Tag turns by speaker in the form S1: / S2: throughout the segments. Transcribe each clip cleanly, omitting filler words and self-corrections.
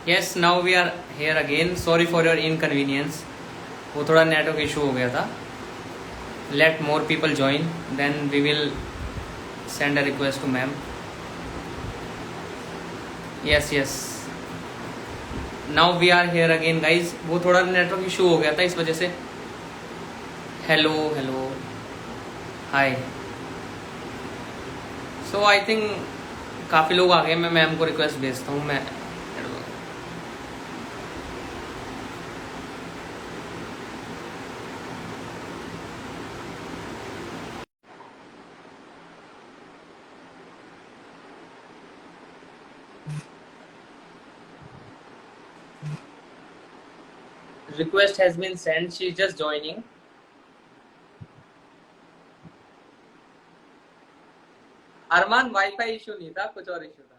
S1: Yes, now we are here again. Sorry for your inconvenience. वो थोड़ा network issue हो गया था. Let more people join. Then we will send a request to ma'am. Yes, yes. Now we are here again, guys. वो थोड़ा network issue हो गया था इस वजह से. Hello, hello. Hi. So I think काफ़ी लोग आ गए. मैं मैम को रिक्वेस्ट भेजता हूँ. मैं request has been sent. She's just joining. Armaan wifi issue नहीं था, कुछ और इशू था.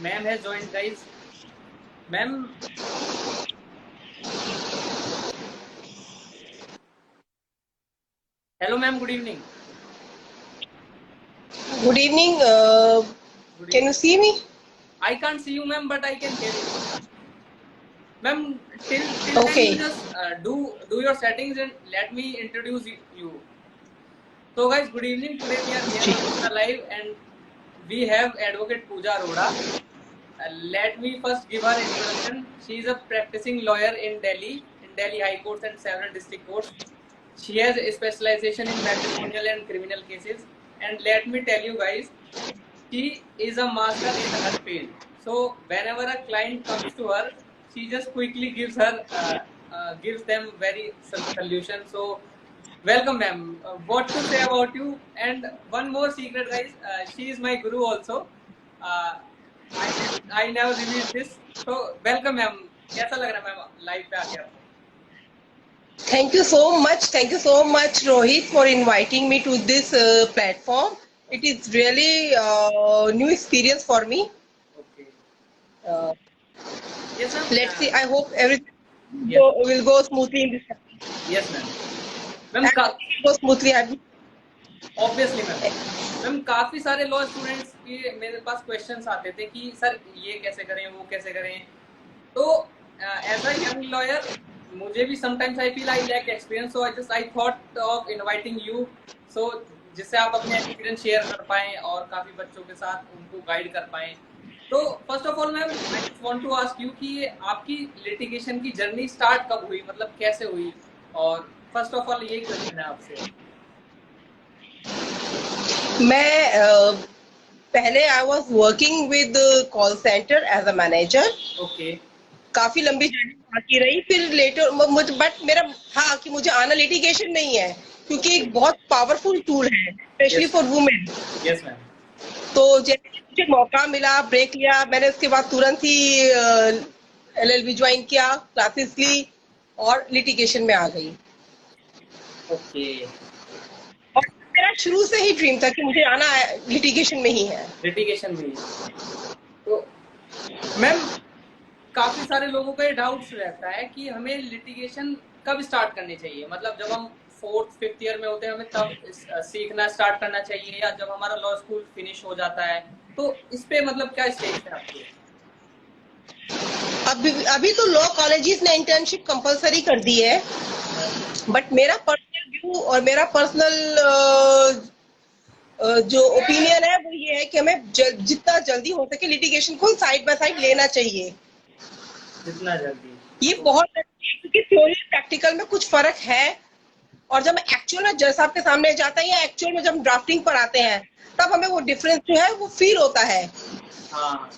S1: Ma'am has joined, guys. Ma'am. Hello, ma'am. Good evening.
S2: Good evening. Can you see me?
S1: I can't see you, ma'am, but I can hear you. Ma'am, till
S2: Okay.
S1: then you just do your settings and let me introduce you. So, guys, good evening. Today we are here on the live and we have Advocate Pooja Arora. Let me first give her introduction. She is a practicing lawyer in Delhi High Courts and several district courts. She has a specialization in matrimonial and criminal cases. And let me tell you guys, she is a master in her field. So whenever a client comes to her, she just quickly gives them very solution. So welcome, ma'am. What to say about you? And one more secret, guys. She is my guru also. I never revealed this. So welcome, ma'am. कैसा लग रहा है ma'am live पे आके आपको?
S2: Thank you so much. Thank you so much, Rohit, for inviting me to this platform. It is really new experience for me.
S1: Okay.
S2: Yes,
S1: ma'am.
S2: Let's see. I hope everything
S1: Yes.
S2: will go smoothly in this.
S1: Yes, ma'am. Ma'am,
S2: go smoothly.
S1: Obviously, ma'am. Ma'am काफी सारे law students के मेरे पास questions आते थे कि sir ये कैसे करें, वो कैसे करें. तो एज अ यंग लॉयर मुझे भी sometimes I feel I lack experience, so I thought of inviting you, so जिससे आप अपने एक्सपीरियंस शेयर कर पाएं और काफी बच्चों के साथ उनको गाइड कर पाएं. तो first of all ma'am I just want to ask you कि आपकी लिटिगेशन की जर्नी स्टार्ट कब हुई, मतलब कैसे हुई, और फर्स्ट ऑफ ऑल यही क्वेश्चन है आपसे.
S2: मैं पहले I was working with call centre as a manager.
S1: Okay.
S2: काफी लंबी जर्नी बाकी रही. फिर लेटर बट मेरा था कि मुझे आना लिटिगेशन नहीं है, क्योंकि एक बहुत पावरफुल टूल है specially for women.
S1: Yes ma'am.
S2: तो जैसे मुझे मौका मिला, ब्रेक लिया, मैंने उसके बाद तुरंत ही LLB ज्वाइन किया, क्लासेस ली और लिटिगेशन में आ गई.
S1: ओके.
S2: और मेरा शुरू से ही ड्रीम था कि मुझे आना लिटिगेशन में ही है.
S1: लिटिगेशन में. तो मैम काफी सारे लोगों का ये डाउट्स रहता है कि हमें लिटिगेशन कब स्टार्ट करनी चाहिए, मतलब जब हम 4th 5th ईयर में होते हैं हमें तब सीखना स्टार्ट करना चाहिए, या जब हमारा लॉ स्कूल फिनिश हो जाता है. तो इस पे मतलब क्या स्टेज है आपके?
S2: अभी तो लॉ कॉलेजेस ने इंटर्नशिप कंपलसरी कर दी है, बट मेरा पर्सनल व्यू और मेरा पर्सनल जो ओपिनियन है वो ये है कि हमें जितना जल्दी हो सके लिटिगेशन को साइड बाय साइड लेना चाहिए.
S1: जितना जल्दी.
S2: ये बहुत क्योंकि थ्योरी प्रैक्टिकल में कुछ फर्क है, और जब एक्चुअल में जज साहब के सामने जाता है या एक्चुअल में जब ड्राफ्टिंग पर आते हैं तब हमें वो डिफरेंस जो है वो फील होता है.
S1: हाँ.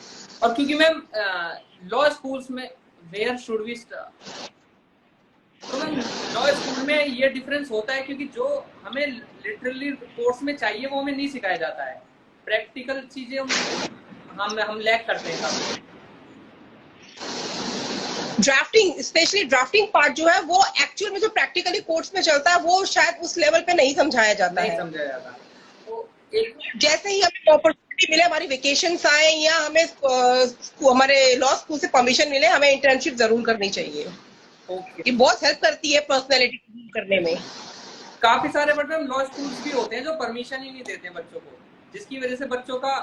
S1: और क्योंकि मैम लॉ स्कूल्स में वेयर शुड वी स्टार्ट, तो मैम लॉ स्कूल में ये डिफरेंस होता है क्योंकि जो हमें लिटरली कोर्स में चाहिए वो हमें नहीं सिखाया जाता है. प्रैक्टिकल चीजें हम लैग करते हैं काफी।
S2: ड्राफ्टिंग, स्पेशली ड्राफ्टिंग पार्ट जो है वो एक्चुअल में जो प्रैक्टिकली कोर्स में चलता है वो शायद उस लेवल पे नहीं समझाया जाता
S1: नहीं
S2: है।
S1: समझा जाता। तो एक
S2: जैसे ही हमें अपॉर्चुनिटी मिले, हमारी वेकेशन आए या हमें हमारे लॉ स्कूल से परमिशन मिले, हमें इंटर्नशिप जरूर करनी चाहिए।
S1: ओके,
S2: ये बहुत हेल्प करती है पर्सनैलिटी करने में।
S1: काफी सारे बट मैम लॉ स्कूल्स भी होते हैं जो परमिशन ही नहीं देते बच्चों को, जिसकी वजह से बच्चों का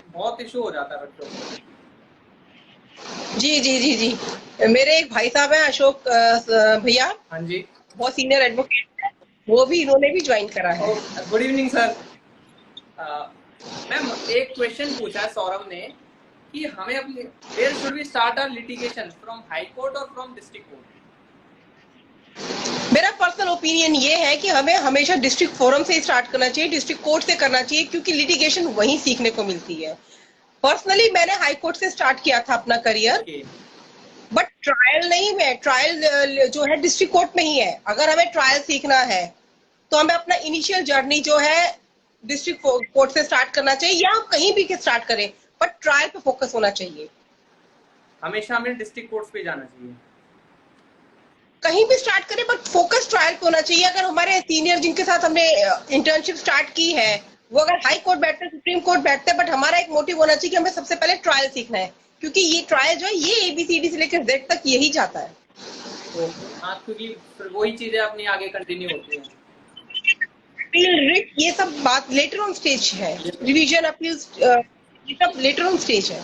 S1: बहुत इशू हो जाता है बच्चों को।
S2: जी जी जी जी, मेरे एक भाई साहब हैं अशोक भैया,
S1: हाँ जी,
S2: बहुत सीनियर एडवोकेट है, वो भी इन्होंने भी ज्वाइन करा है।
S1: Good evening sir. मैम एक क्वेश्चन पूछा है सौरभ ने कि हमें अपने where should we start our litigation, from high court और फ्रॉम डिस्ट्रिक्ट कोर्ट?
S2: मेरा पर्सनल ओपिनियन ये है कि हमें हमेशा डिस्ट्रिक्ट फोरम से स्टार्ट करना चाहिए, डिस्ट्रिक्ट कोर्ट से करना चाहिए, क्योंकि लिटिगेशन वहीं सीखने को मिलती है। पर्सनली मैंने हाई कोर्ट से स्टार्ट किया था अपना करियर,
S1: ओके,
S2: बट ट्रायल नहीं में, ट्रायल जो है डिस्ट्रिक्ट कोर्ट में ही है। अगर हमें ट्रायल सीखना है तो हमें अपना इनिशियल जर्नी जो है डिस्ट्रिक्ट कोर्ट से स्टार्ट करना चाहिए, या हम कहीं भी स्टार्ट करें, बट ट्रायल पे फोकस होना चाहिए।
S1: हमेशा हमें डिस्ट्रिक्ट कोर्ट्स पे जाना चाहिए।
S2: कहीं भी स्टार्ट करें बट फोकस ट्रायल पे होना चाहिए। अगर हमारे सीनियर जिनके साथ हमने इंटर्नशिप स्टार्ट की है वो अगर हाई कोर्ट बैठते हैं, सुप्रीम कोर्ट बैठते हैं, बट हमारा एक मोटिव होना चाहिए कि हमें सबसे पहले ट्रायल सीखना है, क्योंकि ये ट्रायल जो है ये एबीसीडी से लेकर जेड तक यही जाता है।
S1: ओके, हाँ, क्योंकि फिर वही चीजें अपनी आगे कंटिन्यू होती हैं।
S2: अपील रिट ये सब बात लेटर ऑन स्टेज है, रिवीजन अपील ये सब लेटर ऑन स्टेज है।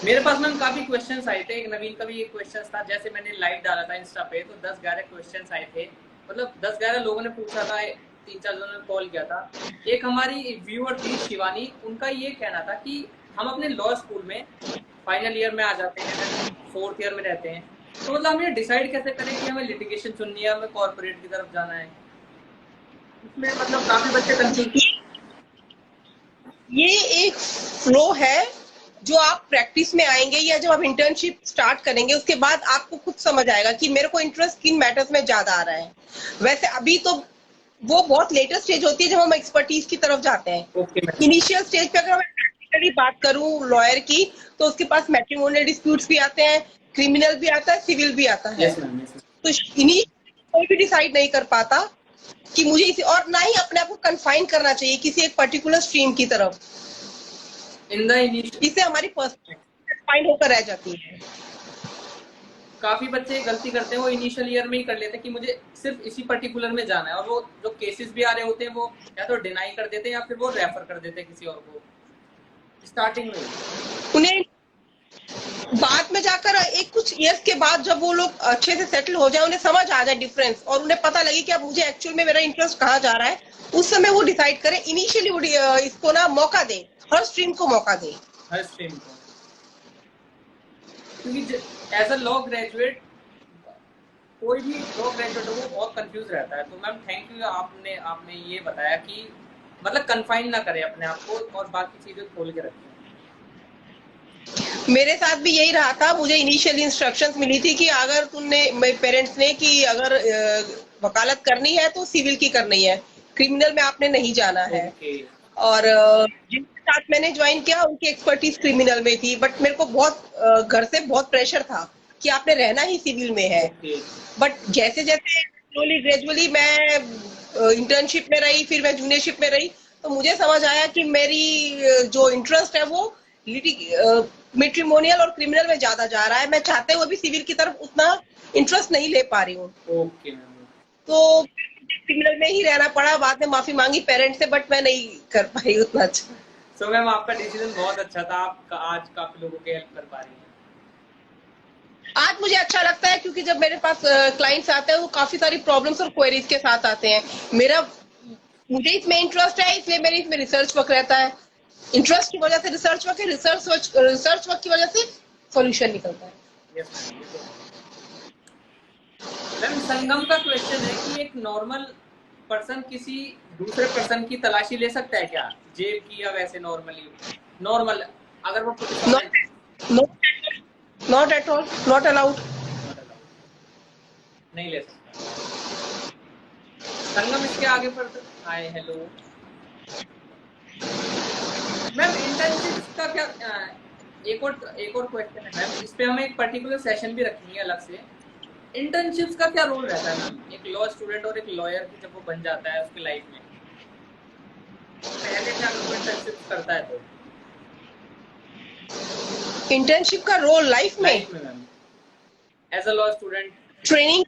S1: मेरे पास मैम काफी क्वेश्चंस आए थे, एक नवीन का भी एक क्वेश्चन था, जैसे मैंने लाइव डाला था इंस्टा पे तो 10-11 क्वेश्चंस आए थे, मतलब 10-11 लोगों ने पूछा था, 3-4 लोगों ने कॉल किया था। एक हमारी व्यूअर थी शिवानी, उनका ये कहना था कि हम अपने लॉ स्कूल में फाइनल ईयर में आ जाते हैं, 4th ईयर में रहते हैं, तो मतलब हम ये डिसाइड कैसे करें कि हमें लिटिगेशन चुननी है, हमें कॉर्पोरेट की तरफ जाना है? इसमें मतलब काफी बच्चे कंफ्यूज।
S2: ये एक फ्लो है जो आप प्रैक्टिस में आएंगे या जब आप इंटर्नशिप स्टार्ट करेंगे उसके बाद आपको खुद समझ आएगा कि मेरे को इंटरेस्ट किन मैटर्स में ज्यादा आ रहा है। वैसे अभी तो वो बहुत लेटेस्ट स्टेज होती है जब हम एक्सपर्टीज की तरफ जाते हैं।
S1: ओके मैम,
S2: इनिशियल स्टेज पे अगर मैं प्रैक्टिकली बात करूं लॉयर की, तो उसके पास मैट्रिमोनियल डिस्प्यूट्स भी आते हैं, क्रिमिनल भी आता है, सिविल भी आता है।
S1: यस मैम,
S2: तो इनिशियल कोई भी डिसाइड नहीं कर पाता कि मुझे इसे, और ना ही अपने आप को कन्फाइन करना चाहिए किसी एक पर्टिकुलर स्ट्रीम की तरफ,
S1: इन द इनिशियल।
S2: इससे हमारी पर्सनैलिटी कन्फाइंड होकर रह जाती है।
S1: काफी बच्चे गलती करते हैं, वो इनिशियल ईयर में ही कर लेते हैं कि मुझे सिर्फ इसी पर्टिकुलर में जाना है, और वो जो केसेस भी आ रहे होते हैं वो या तो डिनाई कर देते हैं या फिर वो रेफर कर देते हैं किसी और को स्टार्टिंग में।
S2: उन्हें बाद में जाकर एक कुछ इयर्स के बाद जब वो लोग अच्छे से सेटल हो जाए, उन्हें समझ आ जाए डिफरेंस, और उन्हें पता लगे कि अब मुझे एक्चुअल में मेरा इंटरेस्ट कहाँ जा रहा है, उस समय वो डिसाइड करें। इनिशियली वो इसको ना मौका दे, हर स्ट्रीम को मौका दे।
S1: हर स्ट्रीम को, क्योंकि एज अ लॉ ग्रेजुएट कोई भी लॉ ग्रेजुएट हो वो बहुत कंफ्यूज रहता है। तो मैम थैंक यू, आपने ये बताया कि मतलब कन्फाइन ना करें अपने आप को और बाकी चीजें खोल के रखें।
S2: मेरे साथ भी यही रहा था। मुझे इनिशियल इंस्ट्रक्शंस मिली थी कि अगर तुमने, मेरे पेरेंट्स ने, कि अगर वकालत करनी है तो सिविल की करनी है, क्रिमिनल में आपने नहीं जाना है।
S1: ओके,
S2: और जिनके साथ मैंने ज्वाइन किया उनकी एक्सपर्टीज क्रिमिनल में थी, बट मेरे को बहुत घर से बहुत प्रेशर था कि आपने रहना ही सिविल में है।
S1: ओके,
S2: बट जैसे जैसे स्लोली ग्रेजुअली मैं इंटर्नशिप में रही, फिर मैं जूनियरशिप में रही, तो मुझे समझ आया कि मेरी जो इंटरेस्ट है वो मैट्रिमोनियल और क्रिमिनल में ज्यादा जा रहा है। मैं चाहते हुए भी सिविल की तरफ उतना इंटरेस्ट नहीं ले पा रही हूँ,
S1: ओके मैम।
S2: तो क्रिमिनल में ही रहना पड़ा। बाद में माफी मांगी पेरेंट्स से, बट मैं नहीं कर पाई उतना अच्छा।
S1: सो मैम आपका डिसीजन बहुत अच्छा था, आप आज काफी लोगों की हेल्प कर पा रही हैं।
S2: आज मुझे अच्छा लगता है क्योंकि जब मेरे पास क्लाइंट्स आते हैं वो काफी सारी प्रॉब्लम्स और क्वेरीज के साथ आते हैं। मुझे इसमें इंटरेस्ट है, इसलिए मेरे इसमें रिसर्च वर्क रहता है। इंटरेस्ट की वजह से रिसर्च वर्क है, रिसर्च वर्क की वजह से सॉल्यूशन निकलता है।
S1: यस मैम, ये तो है। मैम संगम का क्वेश्चन है कि एक नॉर्मल पर्सन किसी दूसरे पर्सन की तलाशी ले सकता है क्या, जेब की या वैसे नॉर्मली? नॉर्मल अगर वो
S2: not at all, not allowed.
S1: नहीं ले सकता। संगम इसके आगे पर हाय हेलो क्या एक और क्वेश्चन है मैम, इस पे हम एक पर्टिकुलर सेशन भी रखेंगे अलग से। इंटर्नशिप्स का क्या रोल रहता है मैम, एक लॉ स्टूडेंट और एक लॉयर की जब वो बन जाता है उसकी लाइफ में, पहले से अगर वो इंटर्नशिप करता है तो
S2: इंटर्नशिप का रोल लाइफ में
S1: ma'am as a law student?
S2: Training,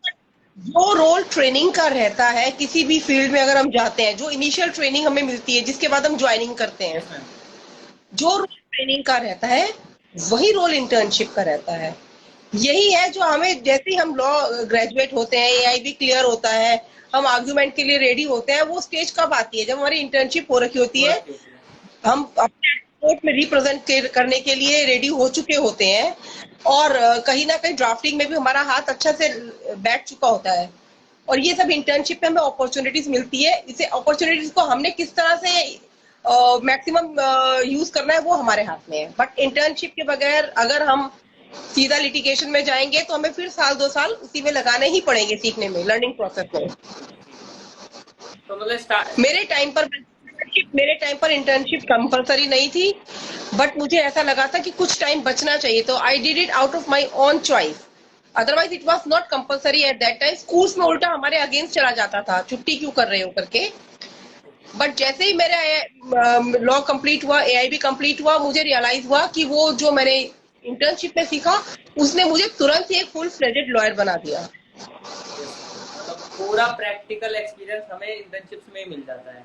S2: जो रोल ट्रेनिंग का रहता है किसी भी फील्ड में अगर हम जाते हैं, जो इनिशियल ट्रेनिंग हमें मिलती है जिसके बाद हम ज्वाइनिंग करते हैं,
S1: यस मैम।
S2: जो रोल ट्रेनिंग का रहता है वही रोल इंटर्नशिप का रहता है। यही है जो हमें, जैसे ही हम लॉ ग्रेजुएट होते हैं, एआईबी क्लियर होता है, हम आर्ग्यूमेंट के लिए रेडी होते हैं, वो स्टेज कब आती है? जब हमारी इंटर्नशिप हो रखी होती है, हम अपने कोर्ट में रिप्रेजेंट करने के लिए रेडी हो चुके होते हैं, और कहीं ना कहीं ड्राफ्टिंग में भी हमारा हाथ अच्छा से बैठ चुका होता है। और ये सब इंटर्नशिप में हमें अपॉर्चुनिटीज मिलती है। इसे अपॉर्चुनिटीज को हमने किस तरह से मैक्सिमम यूज करना है वो हमारे हाथ में है। बट इंटर्नशिप के बगैर अगर हम सीधा लिटिगेशन में जाएंगे तो हमें फिर साल 2 साल उसी में लगाने ही पड़ेंगे, सीखने में, लर्निंग प्रोसेस में।
S1: तो मतलब
S2: मेरे टाइम पर इंटर्नशिप कंपलसरी नहीं थी, बट मुझे ऐसा लगा था कि कुछ टाइम बचना चाहिए, तो I did it out of my own choice. Otherwise it was not compulsory at that time. Schools में उल्टा हमारे अगेंस्ट चला जाता था, छुट्टी क्यों कर रहे हो करके। बट जैसे ही मेरा लॉ कंप्लीट हुआ, एआईबी कंप्लीट हुआ, मुझे रियलाइज हुआ कि वो जो मैंने इंटर्नशिप में सीखा उसने मुझे तुरंत ही एक फुल फ्लेजेड लॉयर बना दिया।
S1: मतलब पूरा प्रैक्टिकल एक्सपीरियंस हमें इंटर्नशिप्स में ही मिल जाता है।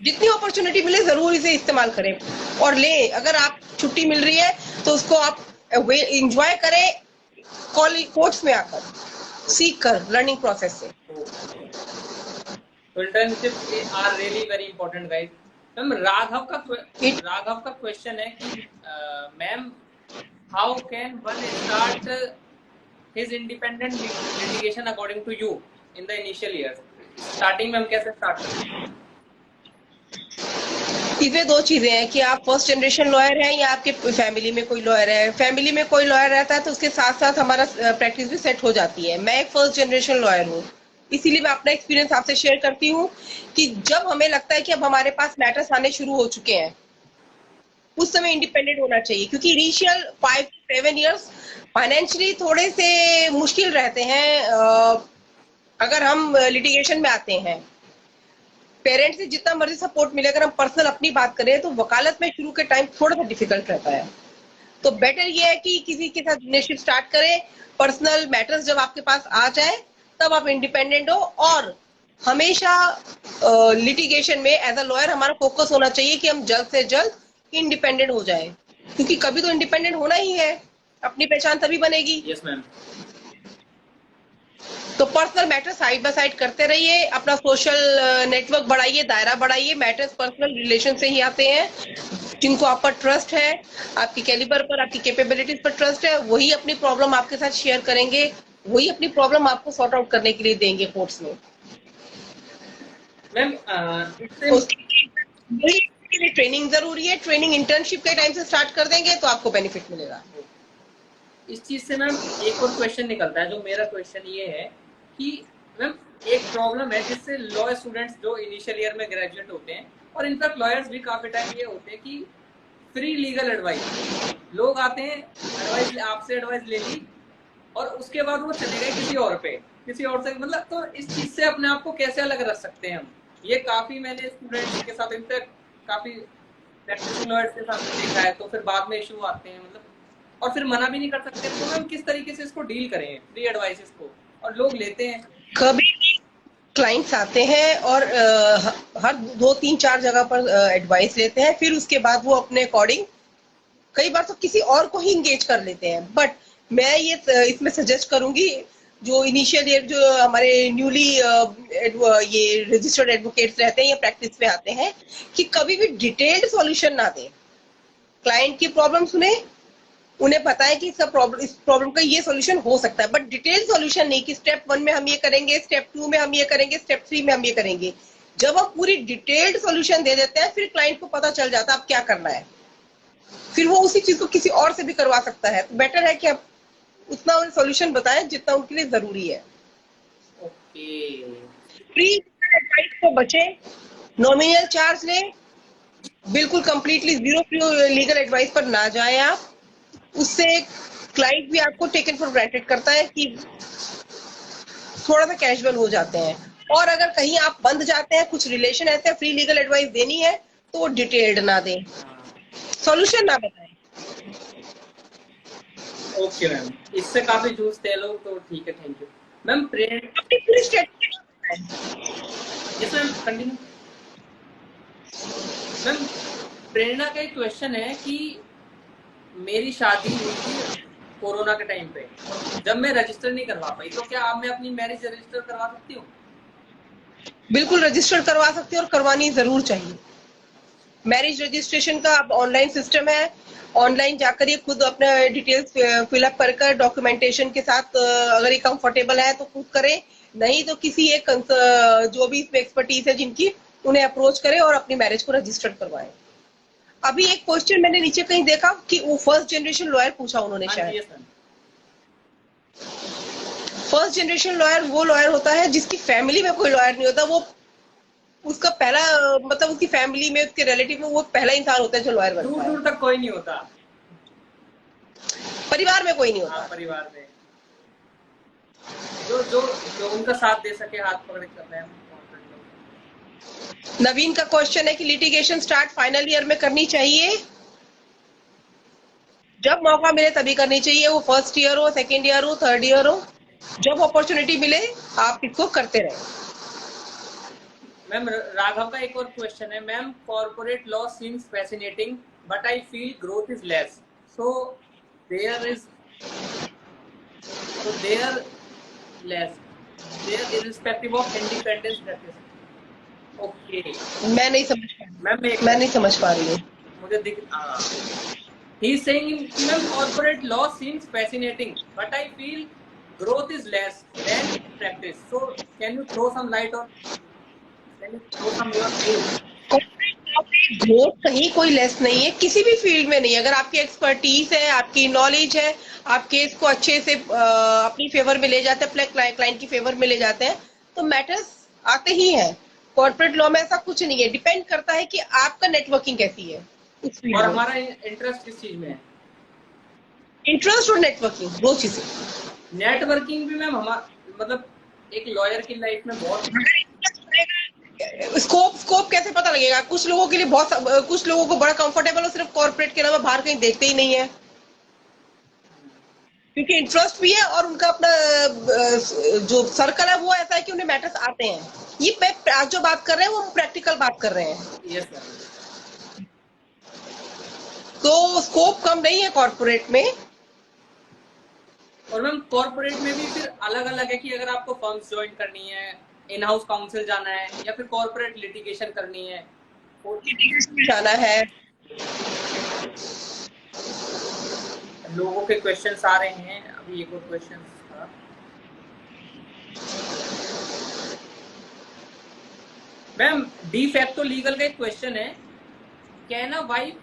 S2: जितनी अपॉर्चुनिटी मिले जरूर इसे इस्तेमाल करें और ले। अगर आप छुट्टी मिल रही है तो उसको आप एंजॉय करें, कोर्ट्स में आकर सीख कर, लर्निंग प्रोसेस से।
S1: Internships are really very important guys. Ma'am Raghav का क्वेश्चन है कि ma'am how can one start his independent litigation according to you in the initial years? Starting में हम कैसे स्टार्ट करें?
S2: इसमें 2 चीजें हैं कि आप फर्स्ट जनरेशन लॉयर हैं या आपके फैमिली में कोई लॉयर है। फैमिली में कोई लॉयर रहता है तो उसके साथ साथ हमारा प्रैक्टिस भी सेट हो जाती है। मैं एक फर्स्ट जनरेशन लॉयर हूँ, इसीलिए मैं अपना एक्सपीरियंस आपसे शेयर करती हूँ कि जब हमें लगता है कि अब हमारे पास मैटर्स आने शुरू हो चुके हैं, उस समय इंडिपेंडेंट होना चाहिए, क्योंकि इनिशियल 5 to 7 ईयर्स फाइनेंशियली थोड़े से मुश्किल रहते हैं। अगर हम लिटिगेशन में आते हैं, पेरेंट्स से जितना मर्जी सपोर्ट मिले, अगर हम पर्सनल अपनी बात करें तो वकालत में शुरू के टाइम थोड़ा सा डिफिकल्ट रहता है। तो बेटर ये है कि किसी के साथ रिलेशनशिप स्टार्ट करें, पर्सनल मैटर्स जब आपके पास आ जाए तब आप इंडिपेंडेंट हो। और हमेशा लिटिगेशन में एज अ लॉयर हमारा फोकस होना चाहिए कि हम जल्द से जल्द इंडिपेंडेंट हो जाए, क्योंकि कभी तो इंडिपेंडेंट होना ही है, अपनी पहचान तभी बनेगी।
S1: Yes ma'am.
S2: तो personal matter side by side करते रहिए, अपना सोशल नेटवर्क बढ़ाइए, दायरा बढ़ाइए। मैटर्स पर्सनल रिलेशन से ही आते हैं। जिनको आप पर ट्रस्ट है, आपकी कैलिबर पर, आपकी कैपेबिलिटीज पर ट्रस्ट है, वही अपनी प्रॉब्लम आपके साथ शेयर करेंगे, वही अपनी प्रॉब्लम आपको सॉर्ट आउट करने के लिए देंगे कोर्ट्स में।
S1: मैम
S2: इसके लिए ट्रेनिंग जरूरी है। ट्रेनिंग इंटर्नशिप के टाइम से स्टार्ट कर देंगे तो आपको बेनिफिट मिलेगा।
S1: इस चीज से मैम एक और क्वेश्चन निकलता है, जो मेरा क्वेश्चन ये है कि मैम एक प्रॉब्लम है जिससे लॉ स्टूडेंट्स जो इनिशियल ईयर में ग्रेजुएट होते हैं, और इनफैक्ट लॉयर्स भी काफी टाइम ये होते हैं कि फ्री लीगल एडवाइस, लोग आते हैं, एडवाइस आपसे एडवाइस ले ली और उसके बाद वो चले गए किसी और पे, किसी और से, मतलब तो इस चीज से अपने आप को कैसे अलग रख सकते हैं हम? ये काफी मैंने स्टूडेंट्स के साथ, इनफैक्ट काफी प्रैक्टिसिंग लॉयर्स के साथ देखा है। तो फिर बाद में इशू आते हैं, मतलब और फिर मना भी नहीं कर सकते। तो हम किस तरीके से इसको डील करें, फ्री एडवाइसेस को, और लोग लेते हैं?
S2: कभी क्लाइंट्स आते हैं और हर 2-3-4 जगह पर एडवाइस लेते हैं, फिर उसके बाद वो अपने अकॉर्डिंग कई बार तो किसी और को ही इंगेज कर लेते हैं। बट मैं ये इसमें सजेस्ट करूंगी, जो इनिशियल ईयर जो हमारे न्यूली ये रजिस्टर्ड एडवोकेट्स रहते हैं या प्रैक्टिस में आते हैं, कि कभी भी डिटेल्ड सॉल्यूशन ना दें। क्लाइंट की प्रॉब्लम सुने, उन्हें पता है कि इस प्रॉब्लम का ये सॉल्यूशन हो सकता है, बट डिटेल सॉल्यूशन नहीं कि स्टेप 1 में हम ये करेंगे, स्टेप 2 में हम ये करेंगे, स्टेप 3 में हम ये करेंगे। जब आप पूरी डिटेल्ड सॉल्यूशन दे देते हैं, फिर क्लाइंट को पता चल जाता है अब क्या करना है, फिर वो उसी चीज को किसी और से भी करवा सकता है। तो बेटर है कि आप उतना सॉल्यूशन बताएं जितना उनके लिए जरूरी है।
S1: ओके।
S2: फ्री एडवाइस को बचे, नॉमिनल चार्ज लें, बिल्कुल कंप्लीटली जीरो लीगल एडवाइस पर ना जाएं आप। उससे क्लाइंट भी आपको टेकन फॉर ग्रांटेड करता है कि थोड़ा सा कैजुअल हो जाते हैं। और अगर कहीं आप बंद जाते हैं, कुछ रिलेशन ऐसे फ्री लीगल एडवाइस देनी है तो वो डिटेल्ड ना दें, सॉल्यूशन ना बताएं।
S1: ओके मैम, इससे काफी जूस थे लोग, तो ठीक है, थैंक यू मैम।
S2: अपनी पूरी स्टेटमेंट बताएं।
S1: Yes ma'am, continue ma'am. Prerna का एक क्वेश्चन है कि मेरी शादी हुई थी कोरोना के टाइम पे, और जब मैं रजिस्टर नहीं करवा पाई, तो क्या अब मैं अपनी मैरिज रजिस्टर करवा सकती हूँ?
S2: बिल्कुल रजिस्टर करवा सकते हैं और करवानी जरूर चाहिए। मैरिज रजिस्ट्रेशन का अब ऑनलाइन सिस्टम है। ऑनलाइन जाकर ये खुद अपना डिटेल्स फिलअप कर डॉक्यूमेंटेशन के साथ अगर ये कंफर्टेबल है तो खुद करें, नहीं तो किसी एक जो भी इसमें एक्सपर्टीज है जिनकी, उन्हें अप्रोच करें और अपनी मैरिज को रजिस्टर्ड करवाएं। अभी एक क्वेश्चन मैंने नीचे कहीं देखा कि वो फर्स्ट जनरेशन लॉयर पूछा उन्होंने
S1: हाँ जी,
S2: शायद।
S1: Yes ma'am.
S2: First generation lawyer वो लॉयर होता है जिसकी फैमिली में कोई लॉयर नहीं होता। वो उसका पहला मतलब उसकी फैमिली में, उसके रिलेटिव में वो पहला इंसान होता है जो लॉयर बनता
S1: दूर
S2: है।
S1: दूर तक कोई नहीं होता।
S2: परिवार में कोई नहीं
S1: हाँ,
S2: होता।
S1: परिवार में जो जो जो उनका साथ दे सके, हाथ पकड़ कर मैम।
S2: नवीन का क्वेश्चन है कि लिटिगेशन स्टार्ट फाइनल ईयर में करनी चाहिए। जब मौका मिले तभी करनी चाहिए, वो फर्स्ट ईयर हो, सेकेंड ईयर हो, थर्ड ईयर हो, जब अपॉर्चुनिटी मिले आप इसको करते रहे।
S1: मैम, राघव का एक और क्वेश्चन है। Ma'am, corporate law seems fascinating but I feel growth is less, so there is there less there irrespective of independence practice. Okay
S2: मैं नहीं समझ पा
S1: मैम,
S2: रही, मैं नहीं समझ पा रही हूँ।
S1: मुझे दिख ही इज सेइंग कि ma'am, corporate law seems fascinating but I feel growth is less than practice, so can you throw some light on, can you throw some your views?
S2: Growth कहीं कोई लेस नहीं है, किसी भी फील्ड में नहीं है। अगर आपकी एक्सपर्टीज है, आपकी नॉलेज है, आप केस को अच्छे से अपनी फेवर में ले जाते हैं, अपने क्लाइंट की फेवर में ले जाते हैं, तो मैटर्स आते ही हैं। कॉर्पोरेट लॉ में ऐसा कुछ नहीं है, डिपेंड करता है कि आपका नेटवर्किंग कैसी है उस
S1: और
S2: फील्ड में।
S1: हमारा इंटरेस्ट किस चीज में है?
S2: इंटरेस्ट और नेटवर्किंग दो चीजें।
S1: नेटवर्किंग भी मैम हमारा मतलब एक लॉयर की लाइफ में बहुत।
S2: स्कोप कैसे पता लगेगा? कुछ लोगों के लिए बहुत, कुछ लोगों को बड़ा कंफर्टेबल हो सिर्फ कॉर्पोरेट के अलावा बाहर कहीं देखते ही नहीं है, क्योंकि इंटरेस्ट भी है और उनका अपना जो सर्कल है वो ऐसा है कि उन्हें मैटर्स आते हैं। ये आज जो बात कर रहे हैं वो हम प्रैक्टिकल बात कर रहे हैं।
S1: Yes sir.
S2: तो स्कोप कम नहीं है कॉर्पोरेट में।
S1: और मैम, कॉर्पोरेट में भी फिर अलग अलग है कि अगर आपको फर्म्स ज्वाइन करनी है, इन हाउस काउंसिल जाना है, या फिर कॉर्पोरेट लिटिगेशन करनी है,
S2: जाना है।
S1: लोगों के क्वेश्चंस आ रहे हैं। अभी एक और क्वेश्चन था मैम, डी फैक्टो लीगल का एक क्वेश्चन है। Can a wife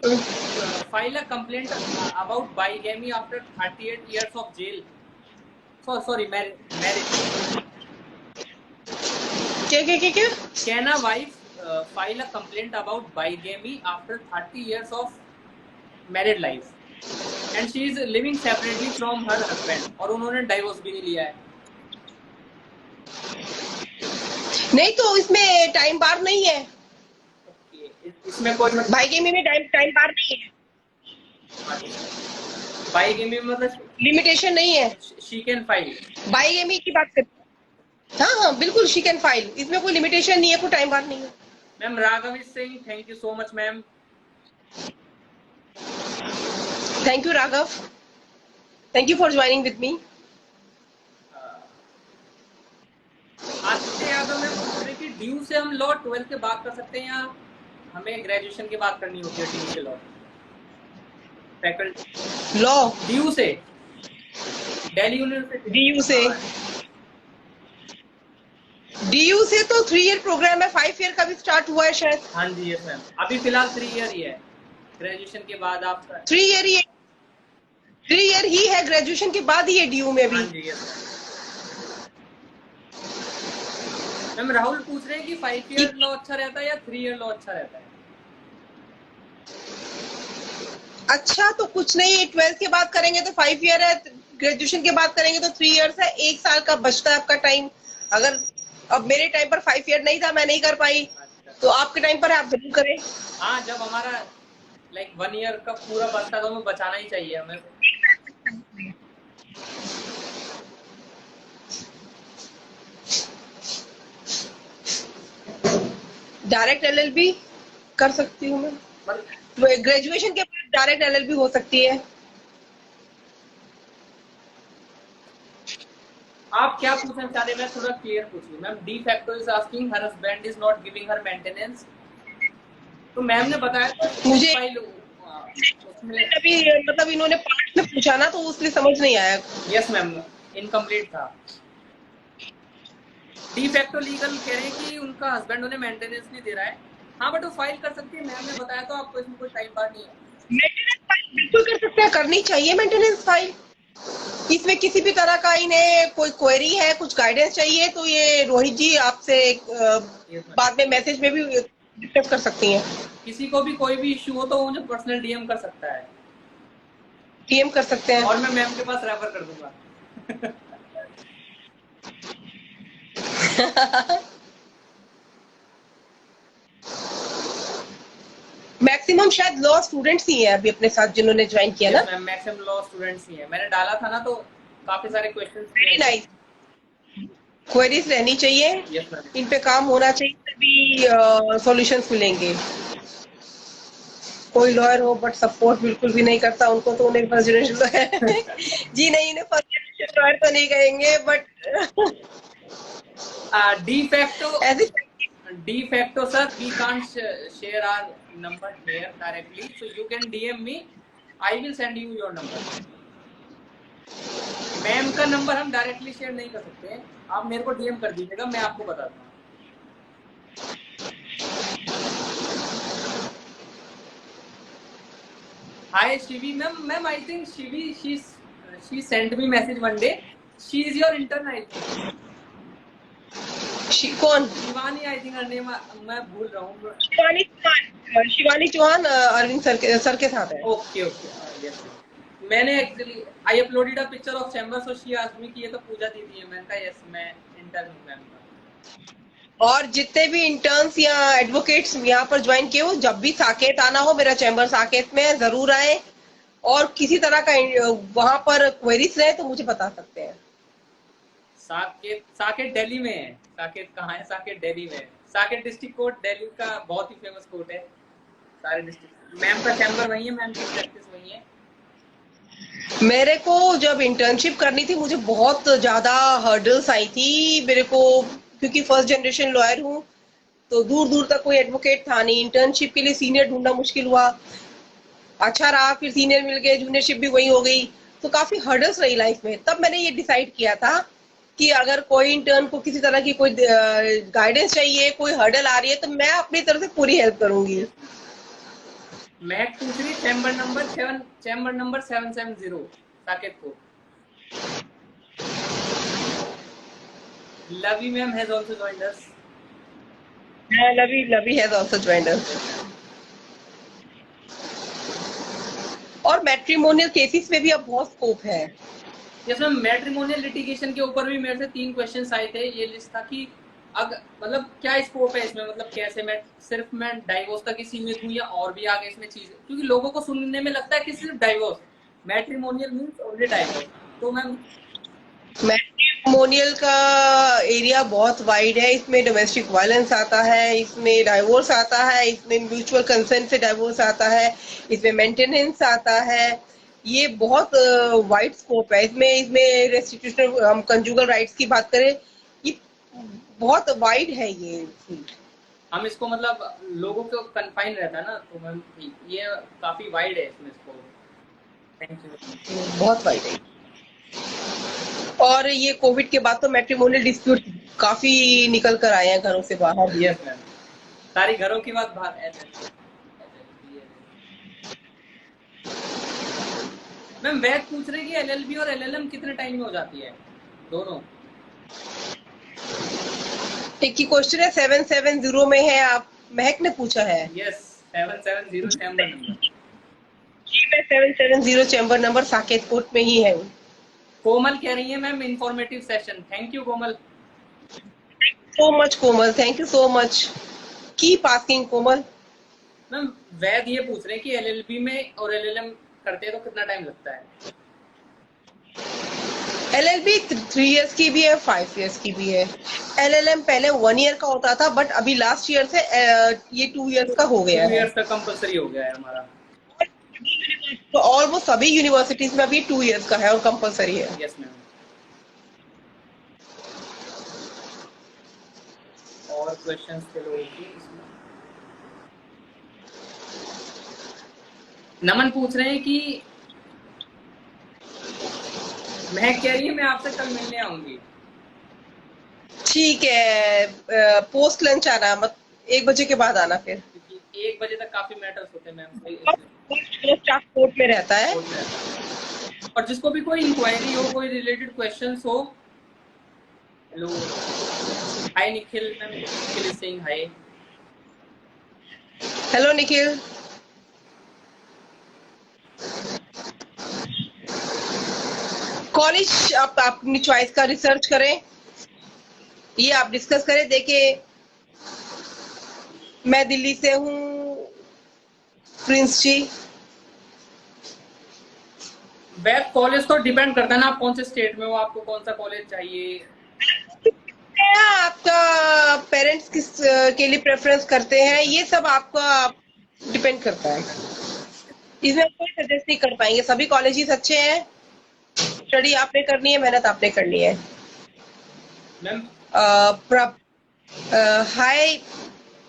S1: file a complaint about bigamy after 38 years of jail? Sorry, marriage.
S2: क्या?
S1: Can a wife file a complaint about bigamy after 30 years of married life? And she is living separately from her husband, और उन्होंने divorce भी नहीं लिया है।
S2: नहीं तो इसमें टाइम बार नहीं है।
S1: इसमें कोई
S2: बाइगेमी में टाइम बार नहीं है,
S1: बाइगेमी मतलब
S2: लिमिटेशन नहीं है।
S1: She can file.
S2: बाइगेमी की बात करते हैं। हाँ हाँ बिल्कुल, शी कैन फाइल, इसमें कोई लिमिटेशन नहीं है, कोई टाइम बार नहीं है।
S1: Ma'am, Raghav is saying thank you so much ma'am.
S2: Thank you Raghav, thank you for joining with me.
S1: Aditya Yadav ma'am पूछ रहे कि ड्यू से हम लॉ 12th के बाद कर सकते हैं, या हमें ग्रेजुएशन के बाद करनी होती है ड्यू से लॉ? फैकल्टी
S2: लॉ
S1: ड्यू से दिल्ली यूनिवर्सिटी
S2: डीयू से तो 3 ईयर प्रोग्राम है, 5 ईयर का भी स्टार्ट हुआ है शायद।
S1: हाँ जी, यस मैम। अभी फिलहाल 3 ईयर ही है, ग्रेजुएशन के बाद आपका
S2: 3 ईयर ही है, 3 ईयर ही है, ग्रेजुएशन के बाद ही है डीयू में भी।
S1: हाँ जी, यस मैम। राहुल पूछ रहे हैं कि 5 ईयर लॉ अच्छा रहता है या 3 ईयर लॉ अच्छा रहता है?
S2: अच्छा, तो कुछ नहीं, 12th के बाद करेंगे तो 5 ईयर है, ग्रेजुएशन के बाद करेंगे तो 3 ईयर्स है, 1 साल का बचता है आपका टाइम। अगर अब मेरे टाइम पर 5 ईयर नहीं था, मैं नहीं कर पाई,
S1: अच्छा।
S2: तो आपके टाइम पर है, आप जरूर करें।
S1: हाँ, जब हमारा लाइक 1 ईयर का पूरा बचता तो हमें बचाना ही चाहिए हमें।
S2: डायरेक्ट एलएलबी कर सकती हूँ
S1: मतलब
S2: मैं, ग्रेजुएशन के बाद डायरेक्ट एलएलबी हो सकती है।
S1: आप क्या पूछना चाह रहे हैं, मैं थोड़ा क्लियर पूछ लूँ ma'am. De facto is asking her husband is not giving her maintenance. तो मैम ने बताया तो स्टेट
S2: मुझे
S1: फाइल उसमें।
S2: अभी मतलब इन्होंने पार्ट में पूछा ना, तो उसलिए समझ नहीं आया।
S1: यस मैम, इनकम्प्लीट था। डी फैक्टो लीगल कह रहे हैं कि उनका हस्बैंड उन्हें मेंटेनेंस नहीं दे रहा है। हाँ, बट वो फाइल कर सकती है, मैम ने बताया तो आपको, इसमें कोई टाइम बार नहीं है।
S2: मेंटेनेंस फाइल बिल्कुल कर सकते हैं, करनी चाहिए मेंटेनेंस फाइल। इसमें किसी भी तरह का इन्हें कोई क्वेरी है, कुछ गाइडेंस चाहिए, तो ये रोहित जी आपसे
S1: Yes, ma'am।
S2: बाद में मैसेज में भी डिस्कस कर सकती हैं।
S1: किसी को भी कोई भी इश्यू हो तो वो मुझे पर्सनल डीएम कर सकता है,
S2: पीएम कर सकते
S1: और
S2: हैं।
S1: मैं मैम के पास रेफर कर दूंगा।
S2: मैक्सिमम शायद लॉ स्टूडेंट्स ही हैं अभी अपने साथ जिन्होंने ज्वाइन किया
S1: यस
S2: ना।
S1: मैम, मैक्सिमम लॉ स्टूडेंट्स ही है। मैंने डाला था ना, तो काफी सारे क्वेश्चंस
S2: वेरी
S1: थे।
S2: नाइस। क्वेरीज रहनी चाहिए,
S1: यस मैम।
S2: इन पे काम होना चाहिए, तभी सॉल्यूशंस मिलेंगे। कोई लॉयर हो बट सपोर्ट बिल्कुल भी नहीं करता उनको, तो उन्हें फर्स्ट जनरेशन लॉयर जी नहीं, इन्हें फर्स्ट जनरेशन लॉयर तो नहीं कहेंगे, बट
S1: डी फैक्टो,
S2: ऐसी
S1: de facto sir, we can't share our number here directly, so you can DM me, I will send you your number। Ma'am का number हम directly share नहीं कर सकते, आप मेरे को डीएम कर दीजिएगा, मैं आपको बताता हूँ। Hi Shivi ma'am, ma'am I think Shivi she sent me message one day, she is your intern I think।
S2: कौन?
S1: Shivani I think her name, मैं भूल रहा हूँ।
S2: शिवानी चौहान, शिवानी चौहान अरविंद सर के साथ है।
S1: Okay okay, yes. मैंने actually I uploaded a picture of chamber, so she asked me कि ये तो पूजा दीदी है। मैंने कहा यस, मैं इंटर्न हूँ मैम का।
S2: और जितने भी इंटर्न्स या एडवोकेट्स यहाँ पर ज्वाइन किए हो, जब भी साकेत आना हो, मेरा चैम्बर साकेत में जरूर आए, और किसी तरह का वहां पर क्वेरीज रहे तो मुझे बता सकते हैं।
S1: साकेत, साकेत दिल्ली में है। साकेत कहाँ है? साकेत दिल्ली में है। साकेत डिस्ट्रिक्ट कोर्ट दिल्ली का बहुत ही फेमस कोर्ट है। सारे डिस्ट्रिक्ट, मैम का चैम्बर वही है, मैम की प्रैक्टिस वही है।
S2: मेरे को जब इंटर्नशिप करनी थी, मुझे बहुत ज्यादा हर्डल्स आई थी मेरे को, क्योंकि फर्स्ट जनरेशन लॉयर हूँ, तो दूर दूर तक कोई एडवोकेट था नहीं। इंटर्नशिप के लिए सीनियर ढूंढना मुश्किल हुआ, अच्छा रहा, फिर सीनियर मिल गए, जूनियरशिप भी वही हो गई, तो काफी हर्डल्स रही लाइफ में। तब मैंने ये डिसाइड किया था कि अगर कोई इंटर्न को किसी तरह की कोई गाइडेंस चाहिए, कोई हर्डल आ रही है, तो मैं अपनी तरफ से पूरी हेल्प करूंगी।
S1: महक पूछ रही चैम्बर नंबर 770 साकेत को। Lavi ma'am has also joined us.
S2: Lavi has also joined us. और मैट्रिमोनियल केसेस में भी अब बहुत स्कोप है।
S1: यस मैम, मैट्रिमोनियल लिटिगेशन के ऊपर भी मेरे से 3 क्वेश्चंस आए थे। ये लिस्ट था कि अगर मतलब क्या स्कोप है इसमें, मतलब कैसे मैं सिर्फ मैं डाइवोर्स तक ही सीमित हूँ या और भी आगे इसमें चीज, क्योंकि लोगों को सुनने में लगता है कि सिर्फ divorce, matrimonial means only divorce. तो मैम
S2: मैट्रिमोनियल का एरिया बहुत वाइड है, इसमें डोमेस्टिक वायलेंस आता है, इसमें डाइवोर्स आता है, इसमें म्यूचुअल कंसेंट से डाइवोर्स आता है, इसमें मेंटेनेंस आता है। ये बहुत वाइड स्कोप है इसमें। इसमें रेस्टिट्यूशन, हम कंजुगल राइट्स की बात करें, ये बहुत वाइड है ये फील्ड।
S1: हम इसको मतलब लोगों को कन्फाइन रहता है ना, तो मैम ये काफी वाइड है इसमें इसको। Thank you.
S2: बहुत वाइड है। और ये कोविड के बाद तो मैट्रिमोनियल डिस्प्यूट काफी निकल कर आए हैं घरों से बाहर।
S1: यस मैम, सारी घरों की बात बाहर है। मैम वैद पूछ रहे कि एलएलबी और एलएलएम कितने टाइम में हो जाती है दोनों?
S2: एक ही क्वेश्चन है, 770 में है, आप महक ने पूछा है।
S1: Yes, 770 chamber number.
S2: जी मैं 770 चैम्बर नंबर साकेत कोर्ट में ही है।
S1: कोमल कह रही है ma'am informative session. Thank you Komal.
S2: So much Komal, thank you so much, keep asking Komal.
S1: Ma'am Vaid ये पूछ रहे हैं कि एलएलबी में और एलएलएम करते हैं तो कितना टाइम लगता है?
S2: एलएलबी 3 इयर्स की भी है, 5 इयर्स की भी है। एलएलएम पहले 1 ईयर का होता था, बट अभी लास्ट ईयर से ये 2 इयर्स का हो गया
S1: 2
S2: है।
S1: इयर्स तक कंपलसरी हो गया है हमारा।
S2: तो ऑलमोस्ट सभी यूनिवर्सिटीज में अभी 2 इयर्स का है और कंपलसरी है।
S1: Yes ma'am. और क्वेश्चंस के लोगों की इसमें नमन पूछ रहे हैं कि महक कह रही है मैं आपसे कल मिलने आऊंगी।
S2: ठीक है, पोस्ट लंच आना, मत 1 बजे के बाद आना फिर।
S1: क्योंकि 1 बजे तक काफी मैटर्स होते हैं मैम।
S2: स्टाफ कोर्ट में रहता है।
S1: और जिसको भी कोई इंक्वायरी हो, कोई रिलेटेड क्वेश्चंस हो। Hello hi Nikhil ma'am. Nikhil is saying hi.
S2: Hello Nikhil. College आप अपनी चॉइस का रिसर्च करें, ये आप डिस्कस करें। देखिए मैं दिल्ली से हूँ प्रिंस जी।
S1: बैक कॉलेज तो डिपेंड करता है ना, आप कौन से स्टेट में हो, आपको कौन सा कॉलेज चाहिए।
S2: आपका पेरेंट्स किस के लिए प्रेफरेंस करते हैं, ये सब आपका डिपेंड करता है। इसमें कोई सजेस्ट नहीं कर पाएंगे। सभी कॉलेजेस अच्छे हैं, स्टडी आपने करनी है, मेहनत आपने करनी है।
S1: Ma'am
S2: hi,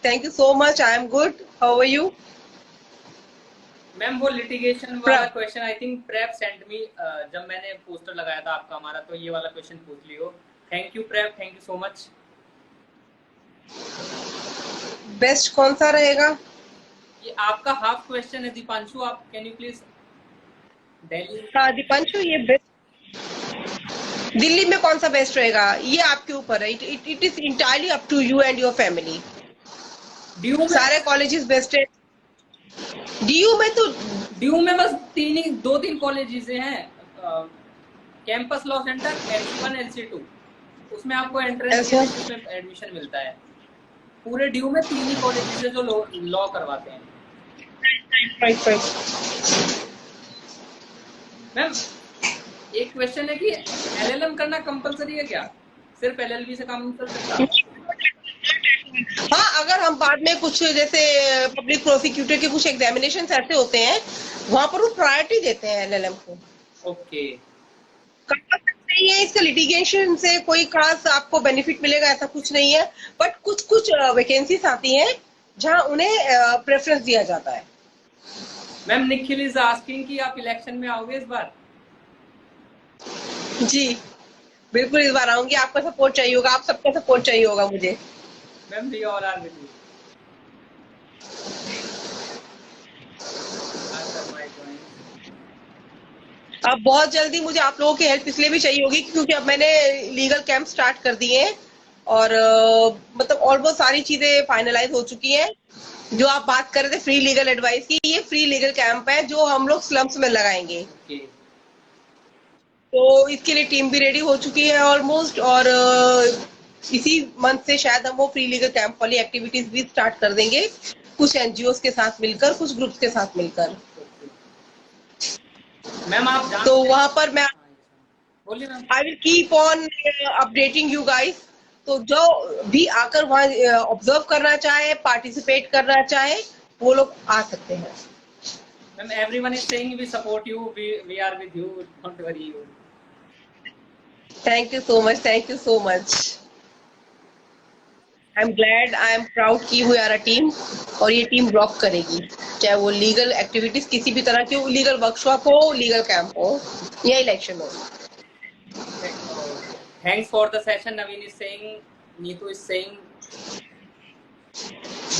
S2: thank you so much, I am good, how are you?
S1: Ma'am वो लिटिगेशन वाला question I think prep send me, जब मैंने पोस्टर लगाया था आपका हमारा, तो ये वाला क्वेश्चन पूछ लियो। Thank you prep, thank you so much.
S2: Best कौन सा रहेगा?
S1: ये आपका हाफ क्वेश्चन है दीपांशु, आप कैन यू प्लीज दिल्ली।
S2: हाँ दीपांशु, ये बेस्ट दिल्ली में कौन सा बेस्ट रहेगा, ये आपके ऊपर है। It is entirely up to you and your family.
S1: Due में
S2: सारे कॉलेजेस बेस्ट है। डीयू में तो
S1: ड्यू में बस 2-3 कॉलेजेस हैं, campus law centre, LC1 LC2, उसमें आपको एंट्रेंस के बेसिस पे एडमिशन मिलता है। पूरे ड्यू में 3 ही कॉलेजेस है जो लॉ करवाते हैं। मैम एक क्वेश्चन है कि LLM करना कंपलसरी है क्या, सिर्फ LLB से काम नहीं चल सकता?
S2: हाँ, अगर हम बाद में कुछ जैसे पब्लिक प्रोसिक्यूटर के कुछ एग्जामिनेशन ऐसे होते हैं, वहां पर वो प्रायोरिटी देते हैं LLM को।
S1: ओके।
S2: नहीं है, इसका लिटिगेशन से कोई खास आपको बेनिफिट मिलेगा ऐसा कुछ नहीं है, बट कुछ कुछ वैकेंसीज आती हैं जहां उन्हें प्रेफरेंस दिया जाता है।
S1: मैम निखिल इज आस्किंग कि आप इलेक्शन में आओगे इस बार?
S2: जी बिल्कुल, इस बार आऊंगी। आपका सपोर्ट चाहिए होगा, आप सबका सपोर्ट चाहिए होगा मुझे।
S1: Ma'am we all are with you.
S2: अब बहुत जल्दी मुझे आप लोगों की हेल्प इसलिए भी चाहिए होगी क्योंकि अब मैंने लीगल कैंप स्टार्ट कर दिए हैं और मतलब ऑलमोस्ट सारी चीजें फाइनलाइज हो चुकी हैं। जो आप बात कर रहे थे फ्री लीगल एडवाइस की, ये फ्री लीगल कैंप है जो हम लोग स्लम्स में लगाएंगे। तो इसके लिए टीम भी रेडी हो चुकी है ऑलमोस्ट, और इसी मंथ से शायद हम वो फ्री लीगल कैंप वाली एक्टिविटीज भी स्टार्ट कर देंगे, कुछ एनजीओ के साथ मिलकर, कुछ ग्रुप्स के साथ मिलकर।
S1: मैम आप
S2: तो वहां पर मैं
S1: बोलिए ma'am.
S2: I will keep on updating you guys. तो जो भी आकर वहां ऑब्जर्व करना चाहे, पार्टिसिपेट करना चाहे, वो लोग आ सकते हैं।
S1: Ma'am everyone is saying we support you, we are with you, don't worry you.
S2: Thank you so much, thank you so much. I am glad, I am proud की वी आर अ टीम, और ये team rock करेगी, चाहे वो legal activities किसी भी तरह की, लीगल वर्कशॉप हो, लीगल कैंप हो या इलेक्शन हो।
S1: Thanks for the session. Naveen is saying, Neetu is saying,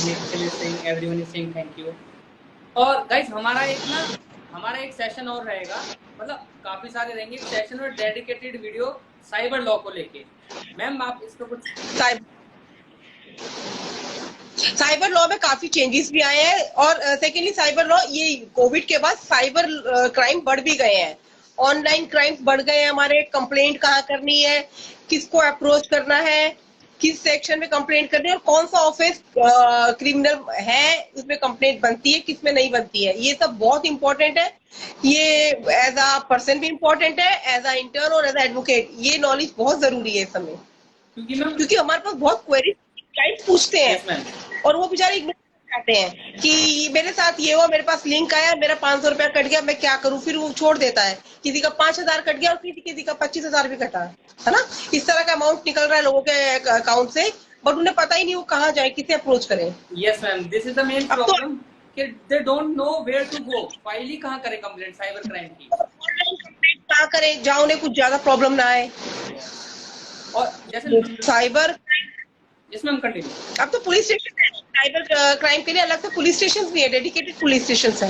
S1: Nikhil is saying, everyone is saying thank you. और गाइस हमारा एक सेशन और रहेगा, मतलब काफी सारे रहेंगे। एक सेशन और डेडिकेटेड वीडियो साइबर लॉ को लेके। मैम आप इस पे कुछ
S2: साइबर लॉ में काफी चेंजेस भी आए हैं, और सेकेंडली साइबर लॉ, ये कोविड के बाद साइबर क्राइम बढ़ भी गए हैं, ऑनलाइन क्राइम्स बढ़ गए हैं हमारे। कंप्लेंट कहाँ करनी है, किसको अप्रोच करना है, किस सेक्शन में कंप्लेंट करनी है, और कौन सा ऑफिस क्रिमिनल है उसमें कंप्लेंट बनती है, किसमें नहीं बनती है, ये सब बहुत इंपॉर्टेंट है। ये एज अ पर्सन भी इम्पोर्टेंट है, एज अ इंटर्न और एज अ एडवोकेट ये नॉलेज बहुत जरूरी है इस समय,
S1: क्योंकि मैम,
S2: क्योंकि हमारे पास बहुत क्वेरी क्लाइंट पूछते हैं,
S1: यस मैम,
S2: और वो बेचारे इग्नोर करते हैं कि मेरे साथ ये हुआ, मेरे पास लिंक आया, मेरा 500 रुपया कट गया, मैं क्या करूं, फिर वो छोड़ देता है। किसी का 5,000 कट गया और किसी का 25,000 भी कटा है ना, इस तरह का अमाउंट निकल रहा है लोगों के अकाउंट से, बट उन्हें पता ही नहीं वो कहाँ जाए, किसे अप्रोच करें।
S1: Yes ma'am, this is the main
S2: अब तो
S1: प्रॉब्लम कि they don't know where to go, file ही कहाँ करें कंप्लेंट साइबर क्राइम की।
S2: ऑनलाइन कंप्लेंट कहाँ करें जहाँ उन्हें कुछ ज्यादा प्रॉब्लम ना आए।
S1: और जैसे,
S2: साइबर,
S1: यस मैम, कंटिन्यू।
S2: अब तो पुलिस स्टेशन है, साइबर क्राइम के लिए अलग से पुलिस स्टेशन भी है, डेडिकेटेड पुलिस स्टेशन है।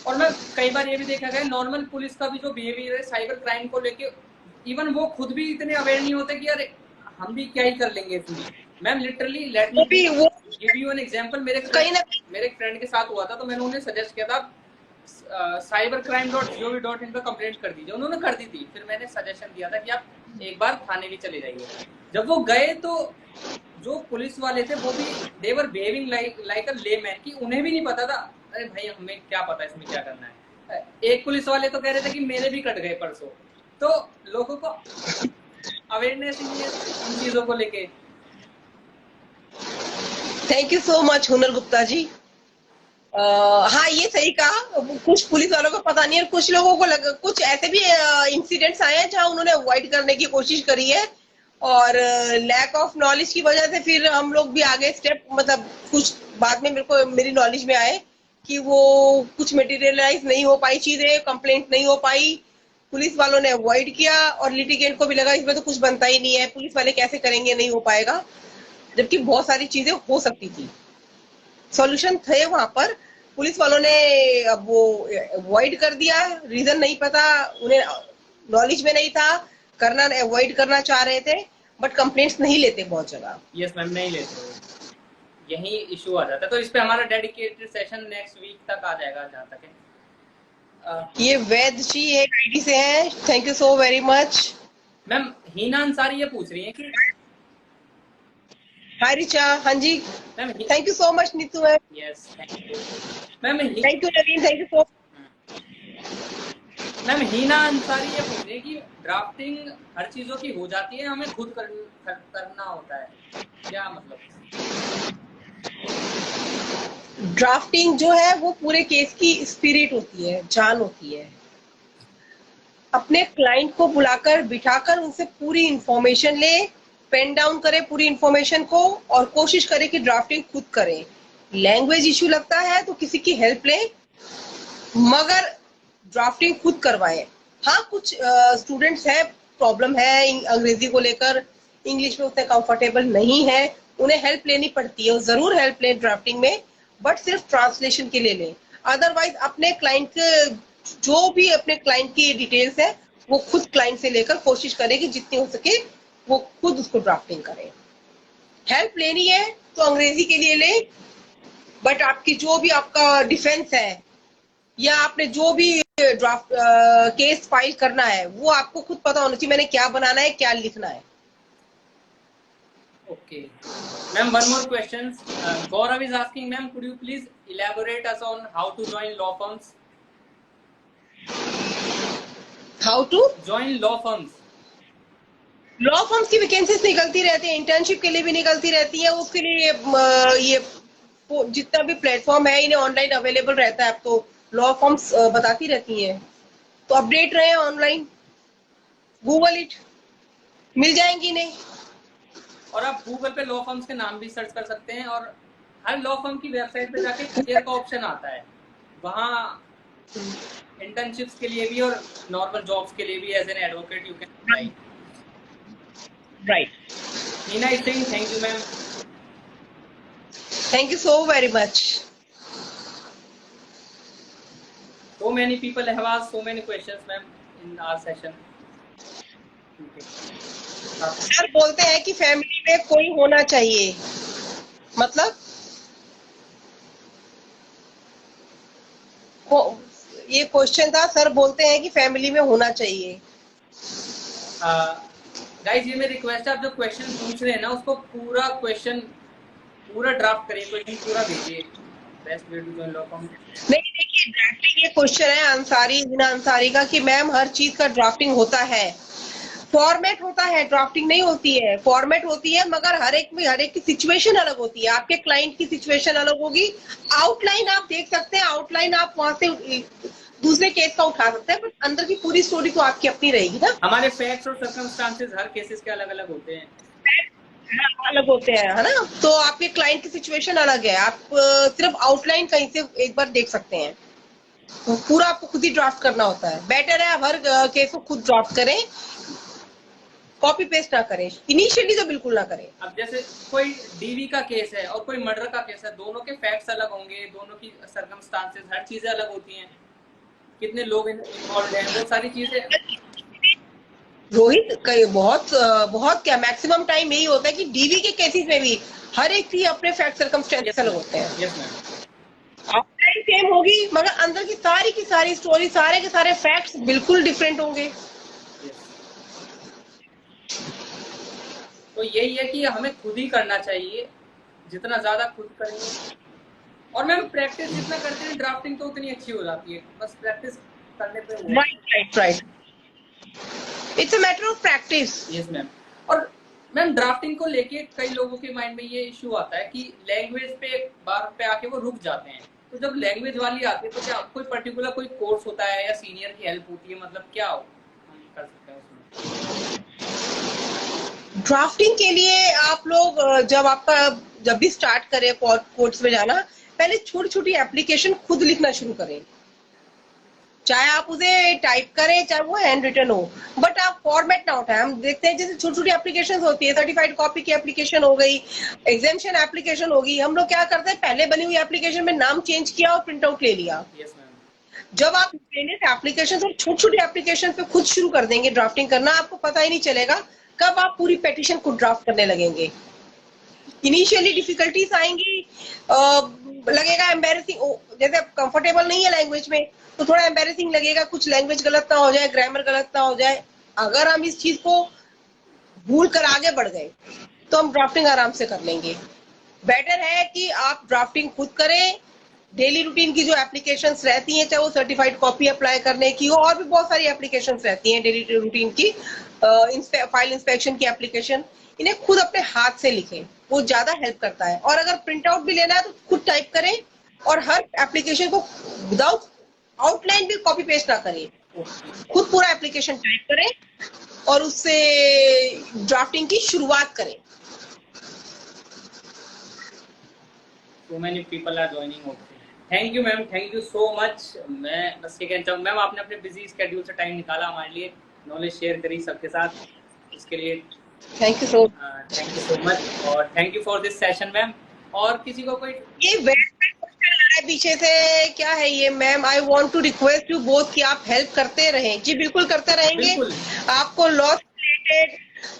S1: और मैं कई बार ये भी देखा गया, नॉर्मल पुलिस का भी जो बिहेवियर है साइबर क्राइम को लेके, इवन वो खुद भी इतने अवेयर नहीं होते कि यार हम भी क्या ही कर लेंगे इसमें। Ma'am literally let me give you an example. मेरे फ्रेंड के साथ हुआ था, तो मैंने उन्हें सजेस्ट किया था cybercrime.gov.in पर कंप्लेंट कर दीजिए। उन्होंने कर दी थी, फिर मैंने सजेशन दिया था कि आप एक बार थाने भी चले जाइए। जब वो गए तो जो पुलिस वाले थे वो भी दे वर बिहेविंग लाइक अ लेमैन, कि उन्हें भी नहीं पता था, अरे भाई हमें क्या पता इसमें क्या करना है। एक पुलिस वाले तो कह रहे थे कि मेरे भी कट गए परसों। तो लोगों को अवेयरनेस ही नहीं है इन चीजों को लेके।
S2: थैंक यू सो मच हुनर गुप्ता जी। हाँ, ये सही कहा, कुछ पुलिस वालों को पता नहीं है, कुछ लोगों को कुछ ऐसे भी इंसिडेंट्स आए हैं जहां उन्होंने अवॉइड करने की कोशिश करी है, और लैक ऑफ नॉलेज की वजह से फिर हम लोग भी आगे स्टेप, मतलब कुछ बाद में मेरी नॉलेज में आए कि वो कुछ मटेरियलाइज नहीं हो पाई चीजें, कंप्लेंट नहीं हो पाई, पुलिस वालों ने अवॉइड किया, और लिटिगेंट को भी लगा इसमें तो कुछ बनता ही नहीं है, पुलिस वाले कैसे करेंगे, नहीं हो पाएगा, जबकि बहुत सारी चीजें हो सकती थी, सॉल्यूशन थे वहां पर। पुलिस वालों ने अब वो अवॉइड कर दिया, रीजन नहीं पता उन्हें, नॉलेज में नहीं था, करना अवॉइड करना चाह रहे थे, बट कंप्लेंट्स नहीं लेते बहुत जगह।
S1: यस मैम, नहीं लेते, यही इशू आ जाता है। तो इस पे हमारा डेडिकेटेड सेशन नेक्स्ट वीक तक आ जाएगा जहाँ तक है।
S2: ये वैद जी एक आईडी से हैं, thank you so very much.
S1: Ma'am Heena Ansari ये पूछ रही है कि
S2: हाय रिचा, हाँ जी,
S1: ma'am,
S2: thank you so much Neetu ma'am.
S1: Yes thank you ma'am,
S2: thank you Naveen, thank you so.
S1: Ma'am Heena Ansari ये पूछ रही है कि ड्राफ्टिंग हर चीजों की हो जाती है, हमें खुद करना होता है, क्या मतलब?
S2: ड्राफ्टिंग जो है वो पूरे केस की स्पिरिट होती है, जान होती है। अपने क्लाइंट को बुलाकर बिठाकर उनसे पूरी इंफॉर्मेशन ले, पेन डाउन करे पूरी इंफॉर्मेशन को, और कोशिश करे कि ड्राफ्टिंग खुद करें। लैंग्वेज इश्यू लगता है तो किसी की हेल्प लें, मगर ड्राफ्टिंग खुद करवाएं। हाँ, कुछ स्टूडेंट्स है, प्रॉब्लम है अंग्रेजी को लेकर, इंग्लिश में उतने कंफर्टेबल नहीं है, उन्हें हेल्प लेनी पड़ती है, जरूर हेल्प लें ड्राफ्टिंग में, बट सिर्फ ट्रांसलेशन के लिए लें। अदरवाइज अपने क्लाइंट के, जो भी अपने क्लाइंट की डिटेल्स है वो खुद क्लाइंट से लेकर कोशिश करें कि जितनी हो सके वो खुद उसको ड्राफ्टिंग करें। हेल्प लेनी है तो अंग्रेजी के लिए लें, बट आपकी जो भी आपका डिफेंस है या आपने जो भी ड्राफ्ट केस फाइल करना है वो आपको खुद पता होना चाहिए, मैंने क्या बनाना है, क्या लिखना है।
S1: Okay. Ma'am, one more question. Gaurav is asking, ma'am, could you please elaborate us on how to join law firms?
S2: How to
S1: join law firms?
S2: Law firms की वैकेंसीज निकलती रहती है, इंटर्नशिप के लिए भी निकलती रहती है, उसके लिए ये जितना भी प्लेटफॉर्म है इन्हें ऑनलाइन अवेलेबल रहता है, अब तो लॉ फर्म्स बताती रहती हैं, तो अपडेट रहे ऑनलाइन, गूगल इट, मिल जाएंगी इन्हें।
S1: और आप गूगल पे लॉ फर्म्स के नाम भी सर्च कर सकते हैं, और हर लॉ फर्म की वेबसाइट पे जाके करियर का ऑप्शन आता है, वहाँ इंटर्नशिप्स के लिए भी और नॉर्मल जॉब्स के लिए भी as an advocate you can apply.
S2: Right.
S1: Neena is saying thank you ma'am.
S2: Thank you so very much.
S1: So many people have asked so many questions, ma'am, in our session.
S2: Sir बोलते हैं कि family में कोई होना चाहिए, मतलब ये question था, सर बोलते हैं कि फैमिली में होना चाहिए।
S1: गाइस ये मेरी रिक्वेस्ट है, आप जो क्वेश्चन पूछ रहे हैं ना उसको पूरा क्वेश्चन पूरा ड्राफ्ट करिए, क्वेश्चन पूरा भेजिए। Best way to join law firm.
S2: नहीं देखिए, ड्राफ्टिंग ये क्वेश्चन है अंसारी, जिना अंसारी का, कि मैम हर चीज का ड्राफ्टिंग होता है, फॉर्मेट होता है, ड्राफ्टिंग नहीं होती है, फॉर्मेट होती है, मगर हर एक की सिचुएशन अलग होती है। आपके क्लाइंट की सिचुएशन अलग होगी। आउटलाइन आप देख सकते हैं, आउटलाइन आप वहां से दूसरे केस का उठा सकते हैं, बट अंदर की पूरी स्टोरी तो आपकी अपनी रहेगी ना।
S1: हमारे फैक्ट्स और सर्कमस्टांसेस हर केसेस के अलग अलग होते हैं,
S2: अलग होते हैं, है ना। तो आपके क्लाइंट की सिचुएशन अलग है। आप सिर्फ आउटलाइन कहीं से एक बार देख सकते हैं, तो पूरा आपको खुद ही ड्राफ्ट करना होता है। बेटर है आप हर केस को खुद ड्राफ्ट करें, कॉपी पेस्ट ना करें, इनिशियली तो बिल्कुल ना करें।
S1: अब जैसे कोई डीवी का केस है और कोई मर्डर का केस है, दोनों के फैक्ट्स अलग होंगे, दोनों की सर्कमस्टांसेस हर चीजें अलग होती हैं, कितने लोग इन्वॉल्व हैं, वो सारी चीजें।
S2: रोहित कई बहुत क्या मैक्सिमम टाइम यही होता है कि डीवी के केसेस में भी हर एक की अपने फैक्ट सर्कमस्टेंसेस अलग होते हैं।
S1: Yes ma'am.
S2: आउटलाइन सेम होगी, मगर अंदर की सारी स्टोरी, सारे के सारे फैक्ट्स बिल्कुल डिफरेंट होंगे।
S1: तो यही है कि हमें खुद ही करना चाहिए, जितना ज्यादा खुद करेंगे। और मैम प्रैक्टिस जितना करते हैं ड्राफ्टिंग तो उतनी अच्छी हो जाती है, बस प्रैक्टिस करने पे वो।
S2: Right, it's a matter of practice.
S1: Yes ma'am. और मैम ड्राफ्टिंग को लेके कई लोगों के माइंड में ये इश्यू आता है कि लैंग्वेज पे एक बार पे आके वो रुक जाते हैं। तो जब लैंग्वेज वाली आती है तो क्या कोई पर्टिकुलर कोई कोर्स होता है या सीनियर की हेल्प होती है, मतलब क्या हो हम कर सकते हैं उसमें?
S2: ड्राफ्टिंग के लिए आप लोग जब भी स्टार्ट करें कोर्स में जाना, पहले छोटी छोटी एप्लीकेशन खुद लिखना शुरू करें। चाहे आप उसे टाइप करें, चाहे वो हैंड रिटन हो, बट आप फॉर्मेट ना उठाएं। हम देखते हैं जैसे छोटी छोटी एप्लीकेशन होती है, सर्टिफाइड कॉपी की एप्लीकेशन हो गई, एग्जामिशन एप्लीकेशन होगी, हम लोग क्या करते हैं, पहले बनी हुई एप्लीकेशन में नाम चेंज किया और प्रिंट आउट ले लिया।
S1: Yes ma'am.
S2: जब आप एप्लीकेशन और छोटी छोटी एप्लीकेशन पे खुद शुरू कर देंगे ड्राफ्टिंग करना, आपको पता ही नहीं चलेगा कब आप पूरी पेटिशन खुद ड्राफ्ट करने लगेंगे। इनिशियली डिफिकल्टीज आएंगी, लगेगा एम्बेरसिंग, जैसे कंफर्टेबल नहीं है लैंग्वेज में तो थोड़ा एम्बेरसिंग लगेगा, कुछ लैंग्वेज गलत ना हो जाए, ग्रामर गलत ना हो जाए। अगर हम इस चीज को भूल कर आगे बढ़ गए तो हम ड्राफ्टिंग आराम से कर लेंगे। बेटर है कि आप ड्राफ्टिंग खुद करें। डेली रूटीन की जो एप्लीकेशंस रहती हैं, चाहे वो सर्टिफाइड कॉपी अप्लाई करने की हो, और भी बहुत सारी एप्लीकेशंस रहती हैं डेली रूटीन की, फाइल इंस्पेक्शन की एप्लीकेशन, इन्हें खुद अपने हाथ से लिखें, वो ज्यादा हेल्प करता है। और अगर प्रिंट आउट भी लेना है तो खुद टाइप करें, और हर एप्लीकेशन को विदाउट आउटलाइन भी कॉपी पेस्ट ना करें, खुद पूरा एप्लीकेशन टाइप करें और उससे ड्राफ्टिंग की शुरुआत करें।
S1: So many people are joining. Okay. Thank you ma'am, thank you so much. मैं बस ये कहना चाहूँ मैम, आपने अपने बिजी स्केड्यूल से टाइम निकाला हमारे लिए, नॉलेज शेयर करी सबके साथ, इसके लिए
S2: थैंक यू
S1: सो मच। और thank you for this session ma'am. और किसी को कोई
S2: ये पीछे से क्या है ये ma'am, I want to request you both कि आप हेल्प करते रहें। जी बिल्कुल करते रहेंगे।
S1: बिल्कुल।
S2: आपको लॉ रिलेटेड,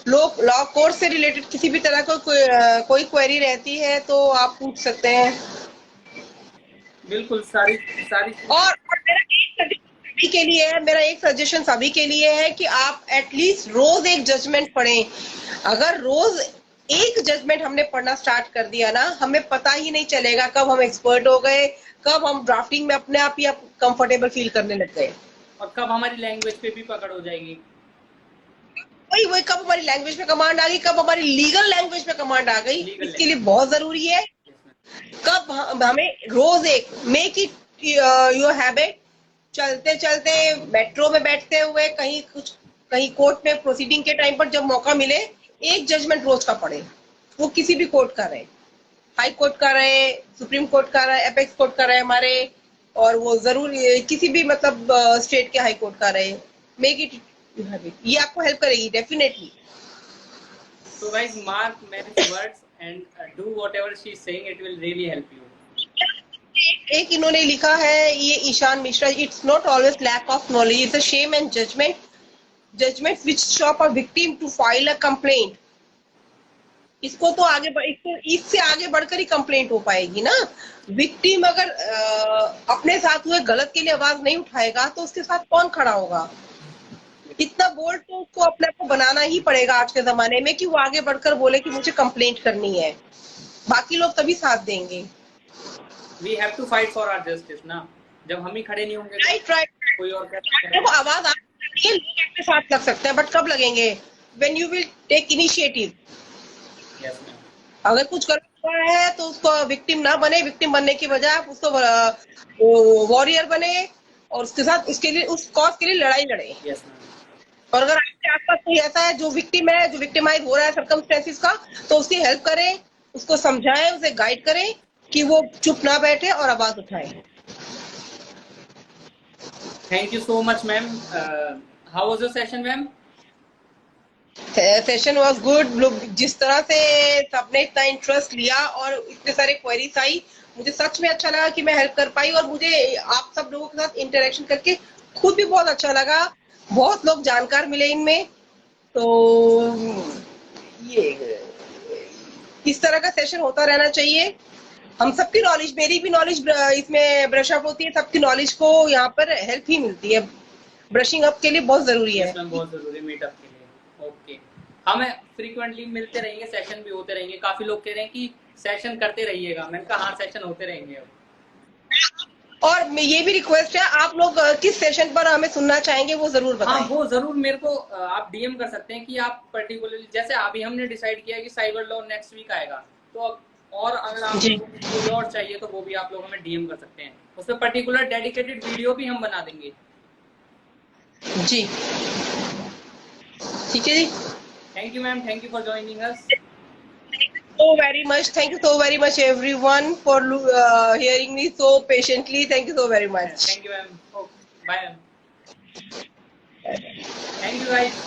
S2: लॉ कोर्स से रिलेटेड किसी भी तरह का कोई क्वेरी रहती है तो आप पूछ सकते हैं।
S1: बिल्कुल सारी
S2: और मेरा एक सजेशन सभी के लिए है कि आप एटलीस्ट रोज एक जजमेंट पढ़ें। अगर रोज एक जजमेंट हमने पढ़ना स्टार्ट कर दिया ना, हमें पता ही नहीं चलेगा कब हम एक्सपर्ट हो गए, कब हम ड्राफ्टिंग में अपने आप ही कंफर्टेबल फील करने लग गए,
S1: और कब हमारी लैंग्वेज पे भी पकड़ हो जाएगी।
S2: वही कब हमारी लैंग्वेज पे कमांड आ गई, कब हमारी लीगल लैंग्वेज पे कमांड आ गई। इसके लिए बहुत जरूरी है कब हमें रोज एक मेक इट योर हैबिट, चलते चलते, मेट्रो में बैठते हुए, कहीं कोर्ट में प्रोसीडिंग के टाइम पर जब मौका मिले, एक जजमेंट रोज का पढ़े। वो किसी भी कोर्ट का रहे, हाई कोर्ट का रहे, सुप्रीम कोर्ट का रहे, एपेक्स कोर्ट का रहे हमारे, और वो जरूर किसी भी मतलब स्टेट के हाई कोर्ट का रहे। Make it you have it, ये आपको हेल्प करेगी definitely.
S1: So guys, mark Mary's words and do whatever she is saying. It will really help you.
S2: एक इन्होंने लिखा है, ये Ishan Mishra, it's not always lack of knowledge, it's a shame and judgements which stop a victim to file a complaint. इसको तो इससे आगे बढ़कर ही कंप्लेंट हो पाएगी ना। विक्टिम अगर अपने साथ हुए गलत के लिए आवाज नहीं उठाएगा तो उसके साथ कौन खड़ा होगा। इतना बोल्ड तो उसको अपने आप को बनाना ही पड़ेगा आज के जमाने में कि वो आगे बढ़कर बोले कि मुझे कंप्लेंट करनी है, बाकी लोग तभी साथ देंगे।
S1: We have to fight for our justice ना, जब हम ही खड़े नहीं होंगे
S2: राइट
S1: तो
S2: राइट।
S1: कोई और क्या करेगा?
S2: देखो आवाज आपकी है, लोग आपके साथ लग सकते हैं, बट कब लगेंगे? When you will take initiative.
S1: Yes ma'am,
S2: अगर कुछ गलत हुआ है तो उसको विक्टिम ना बने, विक्टिम बनने की बजाय आप उसको वॉरियर बने और उसके साथ उसके लिए उस कॉज के लिए लड़ाई लड़े।
S1: Yes ma'am.
S2: और अगर आपके आसपास कोई ऐसा है जो विक्टिम है, जो विक्टिमाइज हो रहा है सर्कमस्टेंसेस का, तो उसकी हेल्प करें, उसको समझाएं, उसे गाइड करें कि वो चुप ना बैठे और आवाज उठाए।
S1: Thank you so much ma'am. How was your session ma'am?
S2: Session was good. लोग जिस तरह से सबने इतना इंटरेस्ट लिया और इतने सारे क्वेरीज आई, मुझे सच में अच्छा लगा कि मैं हेल्प कर पाई, और मुझे आप सब लोगों के साथ इंटरेक्शन करके खुद भी बहुत अच्छा लगा। बहुत लोग जानकार मिले इनमें। तो ये इस तरह का सेशन होता रहना चाहिए। हम सबकी नॉलेज, मेरी भी नॉलेज इसमें ब्रश अप होती है, सबकी नॉलेज को यहाँ पर हेल्प ही मिलती है। ब्रशिंग अप के लिए बहुत जरूरी है।
S1: यस मैम, बहुत जरूरी मीटअप के लिए। ओके, हमें फ्रीक्वेंटली मिलते रहेंगे, सेशन भी होते रहेंगे। काफी लोग कह रहे हैं कि सेशन करते रहिएगा, मैंने कहा हाँ सेशन होते रहेंगे अब।
S2: और ये भी रिक्वेस्ट है, आप लोग किस सेशन पर हमें सुनना चाहेंगे वो जरूर
S1: हाँ
S2: बताएं।
S1: वो जरूर मेरे को आप डीएम कर सकते हैं कि आप पर्टिकुलरली, जैसे अभी हमने डिसाइड किया कि साइबर लॉ नेक्स्ट वीक आएगा, तो और अगर आप
S2: जी
S1: लोगों को कोई और चाहिए तो वो भी आप लोग हमें डीएम कर सकते हैं। उस पर पर्टिकुलर डेडिकेटेड वीडियो भी हम बना देंगे।
S2: जी ठीक है जी।
S1: Thank you ma'am, thank you for joining us.
S2: So very much. Thank you so very much everyone for hearing me so patiently. Thank you so very much.
S1: Thank you ma'am. Bye ma'am. Thank you guys.